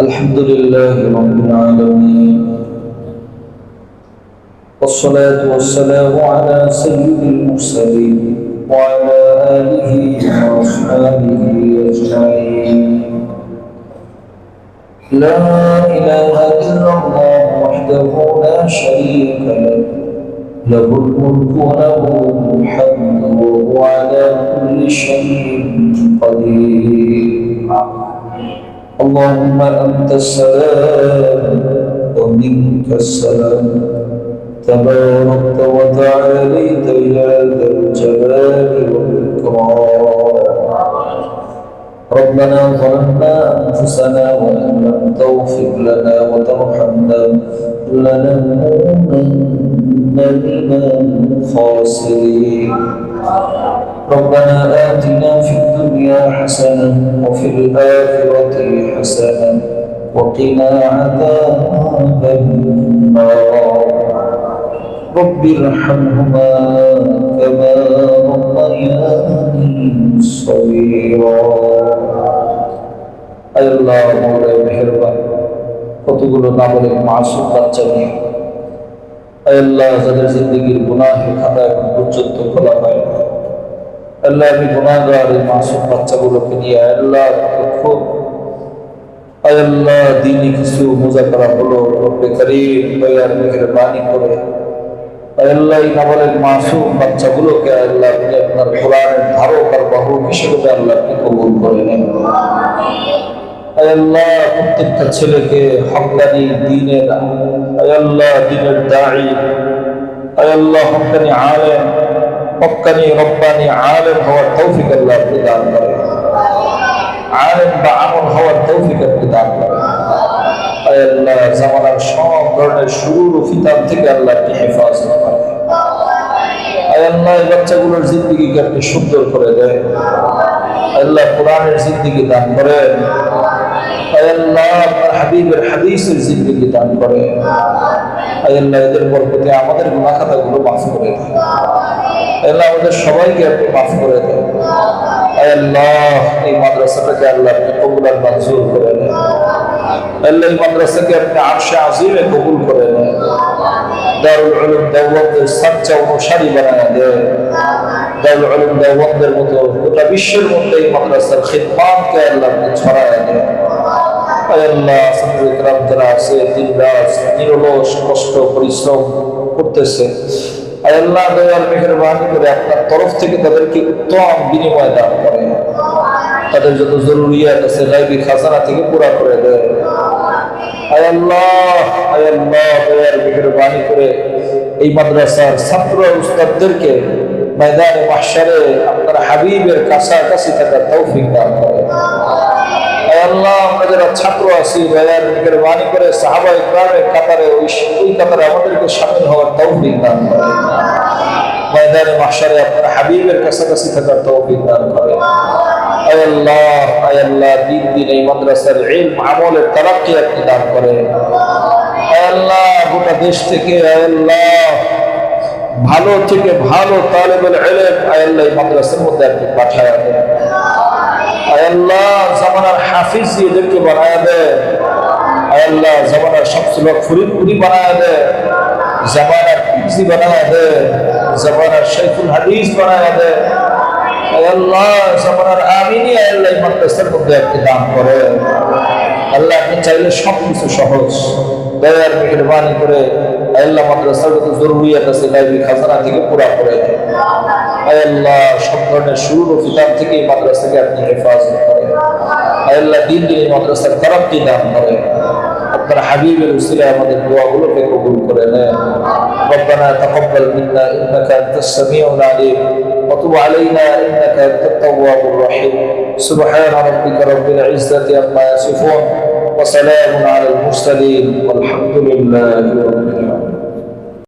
الحمد لله رب العالمين، والصلاة والسلام على سيد المرسلين وعلى آله وأصحابه أجمعين. لا إله إلا الله وحده لا شريك له، له الملك وله الحمد وهو على كل شيء قدير. اللهم أنت السلام ومنك السلام، تباركت وتعاليت يا ذا الجلال والإكرام. ربنا ظلمنا أنفسنا وإن لم تغفر لنا وترحمنا لنكونن من الخاسرين. ربنا آتنا في الدنيا حسنة وفي الآخرة حسنة وقنا عذاب النار. رب ارحمهما كما ربياني صغيرا. আয় আল্লাহ মওলা মেহেরবান, কতগুলো নাবালিগ মাসুম বাচ্চা নিয়ে আয় আল্লাহ যাদের জিন্দেগির গুনাহের খাতা এখন পর্যন্ত খোলা হয় না। আল্লাহ আমি গুনাহগার এই মাসুম বাচ্চাগুলোকে নিয়ে আল্লাহ আয় আল্লাহ দিনই কিছু মুজাকারা হলো, রব্বে কারীম দয়ার মেহেরবানি করে আল্লাহ এই নাবালিগ মাসুম বাচ্চাগুলোকে আল্লাহ আপনি আপনার কোরআনের ধারক আর বাহক হিসেবে আল্লাহ আপনি কবুল করে নেন। আল্লাহ প্রত্যেকটা ছেলেকে হক্কানি দ্বীনের আল্লাহ দ্বীনের দাঈ আল্লাহ হক্কানি আলেম হক্কানি রব্বানি আলেম হওয়ার তৌফিক আল্লাহ আপনি দান করেন। আলেম বা আমল হওয়ার তৌফিক আপনি দান করেন। আল্লাহ জামানার সব ধরনের শুরুর ও ফিতান থেকে আল্লাহ আপনি হেফাজত করেন। আল্লাহ এই বাচ্চাগুলোর জিন্দেগিকে আপনি সুন্দর করে দেন। আল্লাহ কোরআনের জিন্দেগি দান করেন। আল্লাহ আপনার হাবিবের হাদিসের জিন্দেগি দান করেন। আল্লাহ এদের বরকতে আমাদের গুনাহ খাতাগুলো মাফ করে দেন। আল্লাহ আমাদের সবাইকে আপনি মাফ করে দেন। আল্লাহ এই মাদ্রাসাটাকে আল্লাহ আপনি কবুল আর মঞ্জুর করে নেন। আল্লাহ এই মাদ্রাসাকে আপনি আরশে আজিমে কবুল করে নেন। দারুল উলুম দেওবন্দের সাচ্চা অনুসারী বানায় দেন। দারুল উলুম দেওবন্দের মতো গোটা বিশ্বের মধ্যে এই মাদ্রাসার খিদমাতকে আল্লাহ আপনি ছড়ায় দেন। আল্লাহ ছাত্র کرام যারা আছে দিনরাত নিরলস কষ্ট পরিশ্রম করতেছে, আল্লাহ দয়ার মেহেরবানি করে আপনার তরফ থেকে তাদেরকে উত্তম বিনিময় দান করেন। তাদের যত জরুরিয়াত আছে গায়বী খাজানা থেকে পুরা করে দেন। আল্লাহ দয়ার মেহেরবানি করে এই মাদ্রাসার ছাত্র উস্তাদদেরকে ময়দানে মাহশারে আপনার হাবিবের কাছাকাছি থাকার তৌফিক দান করেন। আল্লাহ আমরা যারা ছাত্র আছি দয়ার মেহেরবানি করে সাহাবা ইকরামের কাতারে ওই কাতারে আমাদেরকে শামিল হওয়ার তৌফিক দান করেন। ময়দানে মাহশারে আপনার হাবিবের কাছাকাছি থাকার তৌফিক দান করেন। আল্লাহ দিন দিন এই মাদ্রাসার ইলম আমলের তারাক্কি আপনি দান করেন। আল্লাহ গোটা দেশ থেকে আল্লাহ ভালো থেকে ভালো তালেবুল ইলম আল্লাহ এই মাদ্রাসার মধ্যে আপনি পাঠায় দেন। আল্লাহ জামানার হাফিজ এদেরকে বানায় দেন। আল্লাহ জামানার শামসুল হক ফরিদপুরি বানায় দেন। জামানার পিজি বানায় দেন। জামানার শাইখুল হাদিস বানায় দেন। আল্লাহ জামানার আমিনী আল্লাহ মাদ্রাসার মধ্যে আপনি দান করেন। আল্লাহ আপনি চাইলে সবকিছু সহজ। দয়ার মেহেরবানি করে আল্লাহ মাদ্রাসার যত জরুরিয়াত আছে গায়বী খাজানা থেকে পুরা করে দেন। আল্লাহ সব ধরনের শুরু ও ফিতান থেকে এই মাদ্রাসাকে আপনি হেফাজত করেন। আল্লাহ দিন দিন এই মাদ্রাসার তারাক্কি দান করেন। আপনার হাবিবের উসিলায় আমাদের দোয়াগুলোকে কবুল করে নেন। ربنا تقبل منا انك انت السميع العليم وتب علينا انك انت التواب الرحيم. سبحان ربك رب العزة عما يصفون وسلام على المرسلين والحمد لله رب العالمين.